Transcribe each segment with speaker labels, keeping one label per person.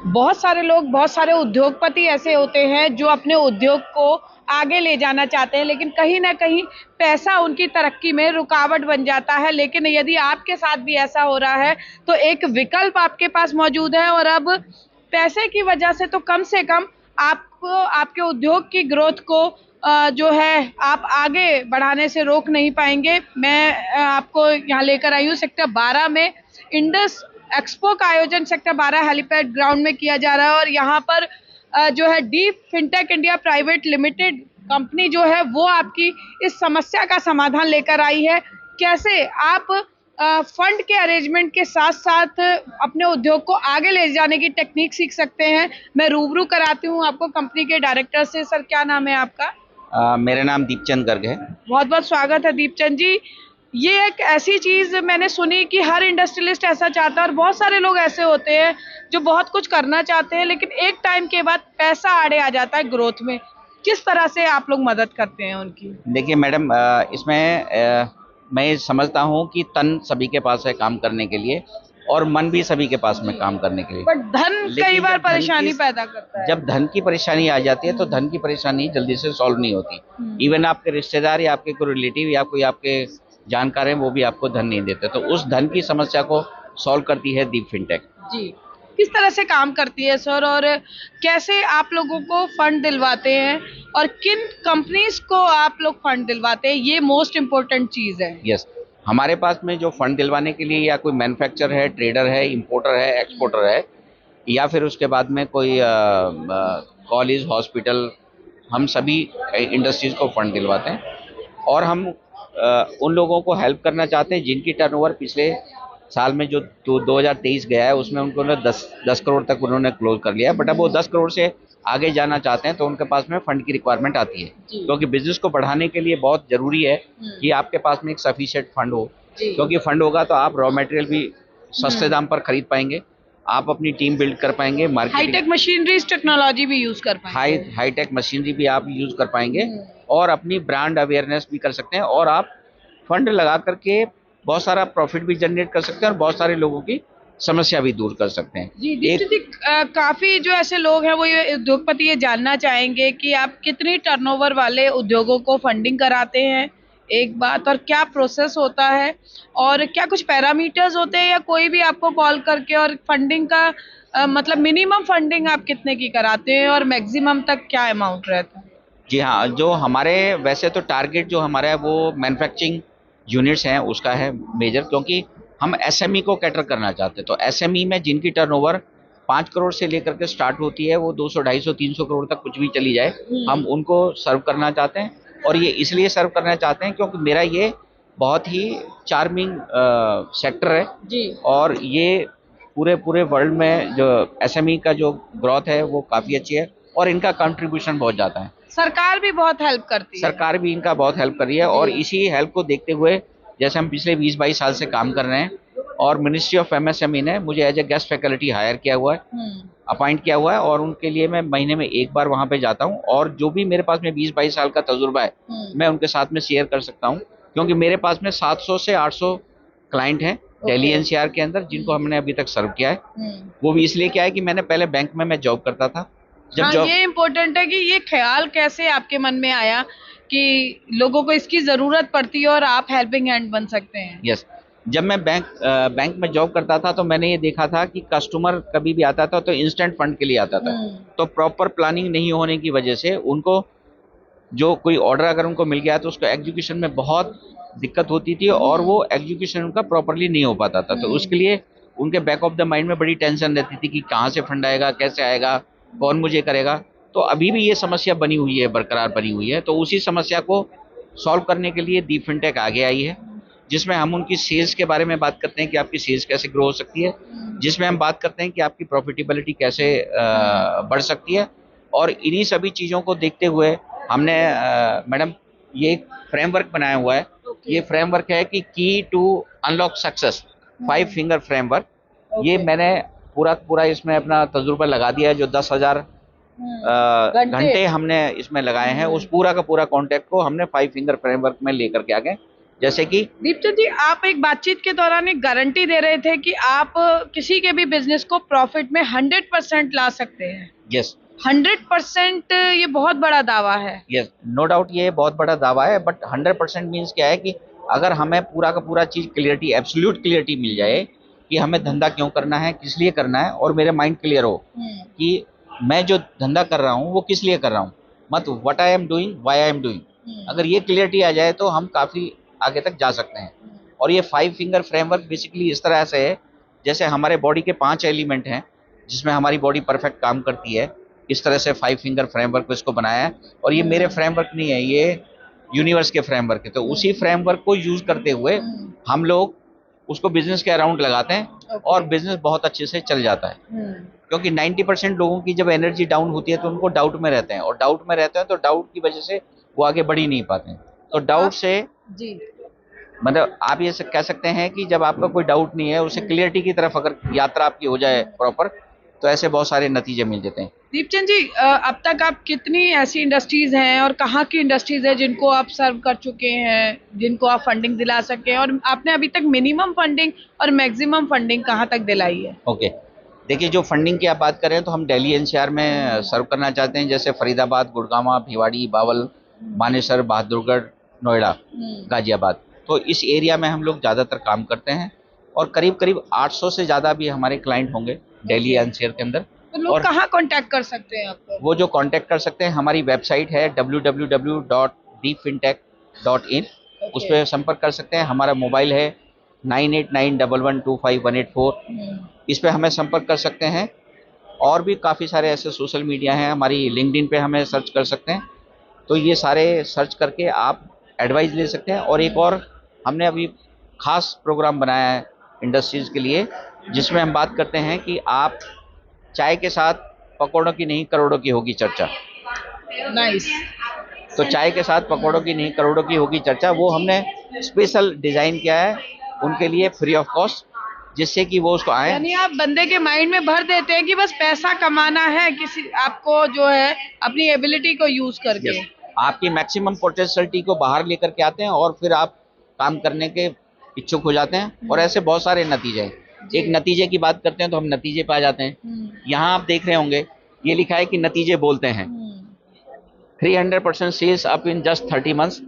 Speaker 1: बहुत सारे लोग, बहुत सारे उद्योगपति ऐसे होते हैं जो अपने उद्योग को आगे ले जाना चाहते हैं, लेकिन कहीं ना कहीं पैसा उनकी तरक्की में रुकावट बन जाता है। लेकिन यदि आपके साथ भी ऐसा हो रहा है तो एक विकल्प आपके पास मौजूद है, और अब पैसे की वजह से तो कम से कम आपको आपके उद्योग की ग्रोथ को जो है आप आगे बढ़ाने से रोक नहीं पाएंगे। मैं आपको यहाँ लेकर आई हूँ सेक्टर 12 में इंडस एक्सपो का आयोजन सेक्टर 12 हेलीपैड ग्राउंड में किया जा रहा है, और यहाँ पर जो है deep fintech India private limited company जो है वो आपकी इस समस्या का समाधान लेकर आई है। कैसे आप फंड के अरेंजमेंट के साथ साथ अपने उद्योग को आगे ले जाने की टेक्निक सीख सकते हैं। मैं रूबरू कराती हूँ आपको कंपनी के डायरेक्टर से। सर, क्या नाम है आपका?
Speaker 2: मेरा नाम दीपचंद गर्ग है।
Speaker 1: बहुत बहुत स्वागत है दीपचंद जी। ये एक ऐसी चीज मैंने सुनी कि हर इंडस्ट्रियलिस्ट ऐसा चाहता है, और बहुत सारे लोग ऐसे होते हैं जो बहुत कुछ करना चाहते हैं, लेकिन एक टाइम के बाद पैसा आड़े आ जाता है ग्रोथ में। किस तरह से आप लोग मदद करते हैं उनकी?
Speaker 2: देखिए मैडम, इसमें मैं समझता हूँ कि तन सभी के पास है काम करने के लिए, और मन भी सभी के पास में काम करने के लिए।
Speaker 1: बट धन कई बार परेशानी पैदा करता है।
Speaker 2: जब धन की परेशानी आ जाती है तो धन की परेशानी जल्दी से सॉल्व नहीं होती। इवन आपके रिश्तेदार या आपके कोई रिलेटिव या कोई आपके जानकार है, वो भी आपको धन नहीं देते। तो उस धन की समस्या को सॉल्व करती है दीप फिनटेक
Speaker 1: जी। किस तरह से काम करती है सर, और कैसे आप लोगों को फंड दिलवाते हैं, और किन कंपनीज को आप लोग फंड दिलवाते हैं? ये मोस्ट इम्पोर्टेंट चीज है।
Speaker 2: यस, हमारे पास में जो फंड दिलवाने के लिए या कोई मैन्युफैक्चर है, ट्रेडर है, इंपोर्टर है, एक्सपोर्टर है, या फिर उसके बाद में कोई कॉलेज, हॉस्पिटल, हम सभी इंडस्ट्रीज को फंड दिलवाते हैं। और हम उन लोगों को हेल्प करना चाहते हैं जिनकी टर्नओवर पिछले साल में जो 2023 गया है उसमें उनको 10 करोड़ तक उन्होंने क्लोज कर लिया है। बट अब वो 10 करोड़ से आगे जाना चाहते हैं तो उनके पास में फंड की रिक्वायरमेंट आती है, क्योंकि बिजनेस को बढ़ाने के लिए बहुत जरूरी है कि आपके पास में एक सफिशिएंट फंड हो। क्योंकि फंड होगा तो आप रॉ मटेरियल भी सस्ते दाम पर खरीद पाएंगे, आप अपनी टीम बिल्ड कर पाएंगे, मार्केटिंग,
Speaker 1: हाईटेक मशीनरीज टेक्नोलॉजी भी यूज कर पाएंगे,
Speaker 2: हाईटेक मशीनरी भी आप यूज कर पाएंगे, और अपनी ब्रांड अवेयरनेस भी कर सकते हैं, और आप फंड लगा करके बहुत सारा प्रॉफिट भी जनरेट कर सकते हैं और बहुत सारे लोगों की समस्या भी दूर कर सकते हैं।
Speaker 1: जी काफी जो ऐसे लोग हैं वो ये उद्योगपति ये जानना चाहेंगे कि आप कितनी टर्नओवर वाले उद्योगों को फंडिंग कराते हैं, एक बात, और क्या प्रोसेस होता है, और क्या कुछ पैरामीटर्स होते हैं, या कोई भी आपको कॉल करके, और फंडिंग का मतलब मिनिमम फंडिंग आप कितने की कराते हैं और मैक्सिमम तक क्या अमाउंट रहता है?
Speaker 2: जी हाँ, जो हमारे वैसे तो टारगेट जो हमारा है वो मैन्युफैक्चरिंग यूनिट्स हैं उसका है मेजर, क्योंकि हम एसएमई को कैटर करना चाहते हैं। तो एसएमई में जिनकी टर्नओवर 5 करोड़ से लेकर के स्टार्ट होती है, वो 200, 250, 300 करोड़ तक कुछ भी चली जाए, हम उनको सर्व करना चाहते हैं। और ये इसलिए सर्व करना चाहते हैं क्योंकि मेरा ये बहुत ही चार्मिंग सेक्टर है जी। और ये पूरे पूरे वर्ल्ड में जो एसएमई का जो ग्रोथ है वो काफ़ी अच्छी है, और इनका कंट्रीब्यूशन बहुत ज़्यादा है।
Speaker 1: सरकार भी बहुत हेल्प करती है।
Speaker 2: सरकार भी इनका बहुत हेल्प कर रही है, और इसी हेल्प को देखते हुए जैसे हम पिछले 20-22 साल से काम कर रहे हैं, और मिनिस्ट्री ऑफ एमएसएमई ने मुझे as a guest faculty hire किया हुआ है, अपॉइंट किया हुआ है, और उनके लिए मैं महीने में एक बार वहां पे जाता हूं, और जो भी मेरे पास में 20-22 साल का तजुर्बा है मैं उनके साथ में शेयर कर सकता हूं। क्योंकि मेरे पास में 700 से 800 क्लाइंट हैं दिल्ली एनसीआर के अंदर जिनको हमने अभी तक सर्व किया है। वो भी इसलिए किया है कि मैंने पहले बैंक में मैं जॉब करता था।
Speaker 1: जब ये इम्पोर्टेंट है कि ये ख्याल कैसे आपके मन में आया कि लोगों को इसकी जरूरत पड़ती है और आप हेल्पिंग हैंड बन सकते हैं?
Speaker 2: यस, जब मैं बैंक में जॉब करता था तो मैंने ये देखा था कि कस्टमर कभी भी आता था तो इंस्टेंट फंड के लिए आता था। तो प्रॉपर प्लानिंग नहीं होने की वजह से उनको जो कोई ऑर्डर अगर उनको मिल गया तो उसको एग्जीक्यूशन में बहुत दिक्कत होती थी, और वो एग्जीक्यूशन उनका प्रॉपरली नहीं हो पाता था। तो उसके लिए उनके बैक ऑफ द माइंड में बड़ी टेंशन रहती थी कि कहाँ से फंड आएगा, कैसे आएगा, कौन मुझे करेगा। तो अभी भी ये समस्या बनी हुई है, बरकरार बनी हुई है। तो उसी समस्या को सॉल्व करने के लिए दीप फिनटेक आगे आई है, जिसमें हम उनकी सेल्स के बारे में बात करते हैं कि आपकी सेल्स कैसे ग्रो हो सकती है, जिसमें हम बात करते हैं कि आपकी प्रॉफिटेबिलिटी कैसे बढ़ सकती है। और इन्हीं सभी चीज़ों को देखते हुए हमने मैडम ये एक फ्रेमवर्क बनाया हुआ है। ये फ्रेमवर्क है कि key to unlock success 5 finger framework. ये मैंने पूरा इसमें अपना तजुर्बा लगा दिया है। जो 10,000 घंटे हमने इसमें लगाए हैं, उस पूरा का पूरा कॉन्टेक्ट को हमने 5 फिंगर फ्रेमवर्क में लेकर के आ गए। जैसे कि
Speaker 1: दीपचंद जी, आप एक बातचीत के दौरान एक गारंटी दे रहे थे कि आप किसी के भी बिजनेस को प्रॉफिट में 100% ला सकते हैं।
Speaker 2: यस
Speaker 1: 100% ये बहुत बड़ा दावा है।
Speaker 2: यस, नो डाउट ये बहुत बड़ा दावा है, बट 100% मीन्स क्या है कि अगर हमें पूरा का पूरा चीज क्लियरिटी, एब्सोल्यूट क्लियरिटी मिल जाए कि हमें धंधा क्यों करना है, किस लिए करना है, और मेरे माइंड क्लियर हो कि मैं जो धंधा कर रहा हूँ वो किस लिए कर रहा हूँ, मत what I am doing, why I am doing. अगर ये क्लियरिटी आ जाए तो हम काफी आगे तक जा सकते हैं। और ये 5 फिंगर फ्रेमवर्क बेसिकली इस तरह से है, जैसे हमारे बॉडी के 5 एलिमेंट हैं जिसमें हमारी बॉडी परफेक्ट काम करती है, इस तरह से 5 फिंगर फ्रेमवर्क को इसको बनाया है। और ये मेरे फ्रेमवर्क नहीं है, ये यूनिवर्स के फ्रेमवर्क है। तो उसी फ्रेमवर्क को यूज करते हुए हम लोग उसको बिजनेस के अराउंड लगाते हैं और बिजनेस बहुत अच्छे से चल जाता है। क्योंकि 90% लोगों की जब एनर्जी डाउन होती है तो उनको डाउट में रहते हैं, और डाउट में रहते हैं तो डाउट की वजह से वो आगे बढ़ ही नहीं पाते हैं। तो डाउट से
Speaker 1: जी,
Speaker 2: मतलब आप ये कह सकते हैं कि जब आपका कोई डाउट नहीं है, उसे क्लियरिटी की तरफ अगर यात्रा आपकी हो जाए प्रॉपर, तो ऐसे बहुत सारे नतीजे मिल जाते हैं।
Speaker 1: दीपचंद जी, अब तक आप कितनी ऐसी इंडस्ट्रीज हैं और कहाँ की इंडस्ट्रीज है जिनको आप सर्व कर चुके हैं, जिनको आप फंडिंग दिला सके, और आपने अभी तक मिनिमम फंडिंग और मैक्सिमम फंडिंग कहाँ तक दिलाई है?
Speaker 2: ओके, देखिए जो फंडिंग की आप बात करें तो हम दिल्ली एनसीआर में सर्व करना चाहते हैं, जैसे फरीदाबाद, गुड़गांव, भिवाड़ी, बावल, मानेसर, बहादुरगढ़, नोएडा, गाजियाबाद। तो इस एरिया में हम लोग ज़्यादातर काम करते हैं, और करीब करीब 800 से ज़्यादा भी हमारे क्लाइंट होंगे दिल्ली एनसीआर के अंदर।
Speaker 1: तो लोग कहाँ कांटेक्ट कर सकते हैं आपको?
Speaker 2: वो जो कांटेक्ट कर सकते हैं, हमारी वेबसाइट है www.deepfintech.in, उस पर संपर्क कर सकते हैं। हमारा मोबाइल है 9891125184, इस पे हमें संपर्क कर सकते हैं। और भी काफ़ी सारे ऐसे सोशल मीडिया हैं, हमारी लिंक्डइन पे हमें सर्च कर सकते हैं। तो ये सारे सर्च करके आप एडवाइस ले सकते हैं। और एक और हमने अभी खास प्रोग्राम बनाया है इंडस्ट्रीज़ के लिए, जिसमें हम बात करते हैं कि आप चाय के साथ पकौड़ों की नहीं करोड़ों की होगी चर्चा।
Speaker 1: नाइस।
Speaker 2: तो चाय के साथ पकौड़ों की नहीं करोड़ों की होगी चर्चा, वो हमने स्पेशल डिज़ाइन किया है उनके लिए फ्री ऑफ कॉस्ट, जिससे कि वो उसको आए।
Speaker 1: यानी आप बंदे के माइंड में भर देते हैं कि बस पैसा कमाना है, किसी आपको जो है अपनी एबिलिटी को यूज करके।
Speaker 2: Yes. आपकी मैक्सिमम पोटेंशियलिटी को बाहर लेकर के आते हैं, और फिर आप काम करने के इच्छुक हो जाते हैं। और ऐसे बहुत सारे नतीजे हैं। एक नतीजे की बात करते हैं तो हम नतीजे पे आ जाते हैं। यहाँ आप देख रहे होंगे ये लिखा है कि नतीजे बोलते हैं। 300% sales up in just 30 months,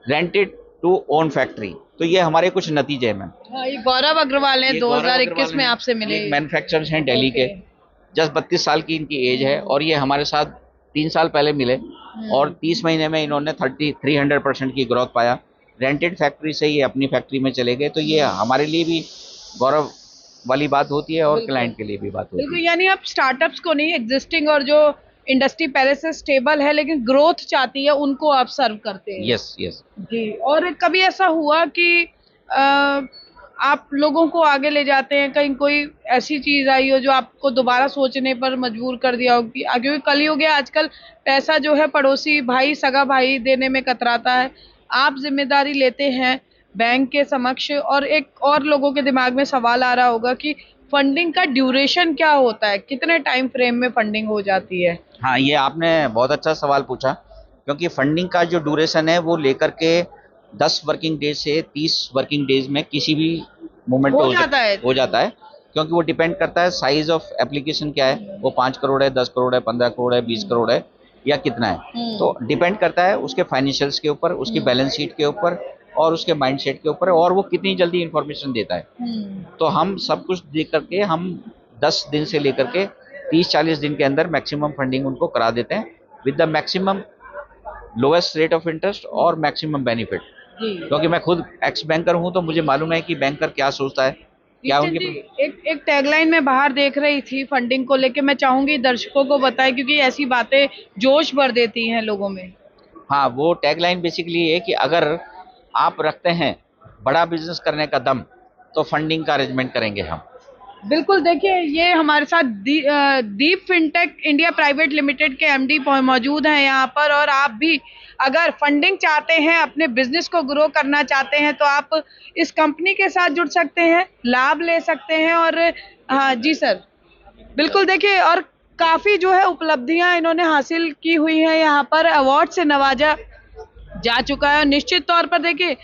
Speaker 2: rented to own factory. तो ये हमारे कुछ नतीजे हैं मैम।
Speaker 1: हाँ, ये गौरव अग्रवाल है, 2021 में आपसे मिले
Speaker 2: मैन्युफैक्चरर्स हैं दिल्ली के, जस्ट 32 साल की इनकी एज है, और ये हमारे साथ 3 साल पहले मिले, और 30 महीने में इन्होंने 300% की ग्रोथ पाया। रेंटेड फैक्ट्री से ये अपनी फैक्ट्री में चले गए। तो ये हमारे लिए भी गौरव वाली बात होती है, और क्लाइंट के लिए भी बात होती है।
Speaker 1: यानी आप स्टार्टअप्स को नहीं, एग्जिस्टिंग और जो इंडस्ट्री पहले से स्टेबल है लेकिन ग्रोथ चाहती है, उनको आप सर्व करते हैं।
Speaker 2: यस यस
Speaker 1: जी। और कभी ऐसा हुआ कि आप लोगों को आगे ले जाते हैं, कहीं कोई ऐसी चीज आई हो जो आपको दोबारा सोचने पर मजबूर कर दिया हो कि क्योंकि कलयुग है आजकल, पैसा जो है पड़ोसी भाई, सगा भाई देने में कतराता है, आप जिम्मेदारी लेते हैं बैंक के समक्ष, और एक और लोगों के दिमाग में सवाल आ रहा होगा कि फंडिंग का ड्यूरेशन क्या होता है, कितने टाइम फ्रेम में फंडिंग हो जाती है?
Speaker 2: हाँ, ये आपने बहुत अच्छा सवाल पूछा, क्योंकि फंडिंग का जो ड्यूरेशन है वो लेकर के 10 वर्किंग डेज से 30 वर्किंग डेज में किसी भी मोमेंट पे हो जाता है। क्योंकि वो डिपेंड करता है साइज ऑफ एप्लीकेशन क्या है, वो 5 करोड़ है, 10 करोड़ है, 15 करोड़ है, 20 करोड़ है, या कितना है। तो डिपेंड करता है उसके फाइनेंशियल्स के ऊपर, उसकी बैलेंस शीट के ऊपर, और उसके माइंडसेट के ऊपर, और वो कितनी जल्दी इंफॉर्मेशन देता है। तो हम सब कुछ देख करके हम 10 दिन से लेकर के 30-40 दिन के अंदर मैक्सिमम फंडिंग उनको करा देते हैं, with the maximum lowest rate of interest और मैक्सिमम बेनिफिट। क्योंकि मैं खुद एक्स बैंकर हूं, तो मुझे मालूम है कि बैंकर क्या सोचता है, क्या उनकी।
Speaker 1: एक टैगलाइन में बाहर देख रही थी फंडिंग को लेके, मैं चाहूंगी दर्शकों को बताएं, क्योंकि ऐसी बातें जोश भर देती हैं लोगों में।
Speaker 2: हाँ, वो टैगलाइन बेसिकली है कि अगर आप रखते हैं बड़ा बिजनेस करने का दम, तो फंडिंग का अरेंजमेंट करेंगे हम।
Speaker 1: बिल्कुल। देखिए, ये हमारे साथ दीप फिनटेक इंडिया प्राइवेट लिमिटेड के एमडी मौजूद हैं यहाँ पर, और आप भी अगर फंडिंग चाहते हैं, अपने बिजनेस को ग्रो करना चाहते हैं, तो आप इस कंपनी के साथ जुड़ सकते हैं, लाभ ले सकते हैं। और हाँ जी सर, बिल्कुल। देखिए, और काफी जो है उपलब्धियां इन्होंने हासिल की हुई हैं, यहाँ पर अवार्ड से नवाजा जा चुका है। निश्चित तौर पर देखिए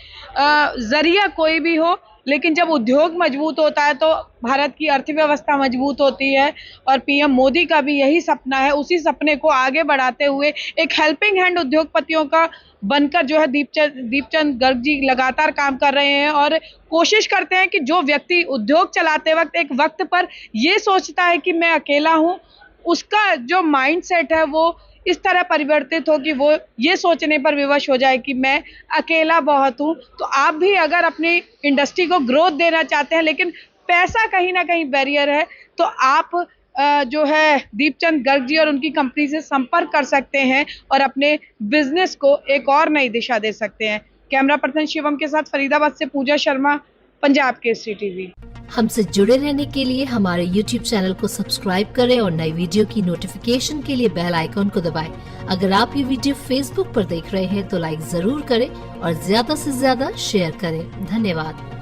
Speaker 1: जरिया कोई भी हो, लेकिन जब उद्योग मजबूत होता है तो भारत की अर्थव्यवस्था मजबूत होती है। और पीएम मोदी का भी यही सपना है। उसी सपने को आगे बढ़ाते हुए एक हेल्पिंग हैंड उद्योगपतियों का बनकर जो है दीपचंद गर्ग जी लगातार काम कर रहे हैं और कोशिश करते हैं कि जो व्यक्ति उद्योग चलाते वक्त एक वक्त पर ये सोचता है कि मैं अकेला हूँ, उसका जो माइंडसेट है वो इस तरह परिवर्तित हो कि वो ये सोचने पर विवश हो जाए कि मैं अकेला बहुत हूँ। तो आप भी अगर अपनी इंडस्ट्री को ग्रोथ देना चाहते हैं लेकिन पैसा कहीं ना कहीं बैरियर है, तो आप जो है दीपचंद गर्ग जी और उनकी कंपनी से संपर्क कर सकते हैं और अपने बिजनेस को एक और नई दिशा दे सकते हैं। कैमरा पर्सन शिवम के साथ फरीदाबाद से पूजा शर्मा, पंजाब केसरी टीवी।
Speaker 3: हमसे जुड़े रहने के लिए हमारे YouTube चैनल को सब्सक्राइब करें और नई वीडियो की नोटिफिकेशन के लिए बेल आइकॉन को दबाएं। अगर आप ये वीडियो Facebook पर देख रहे हैं तो लाइक जरूर करें और ज्यादा से ज्यादा शेयर करें। धन्यवाद।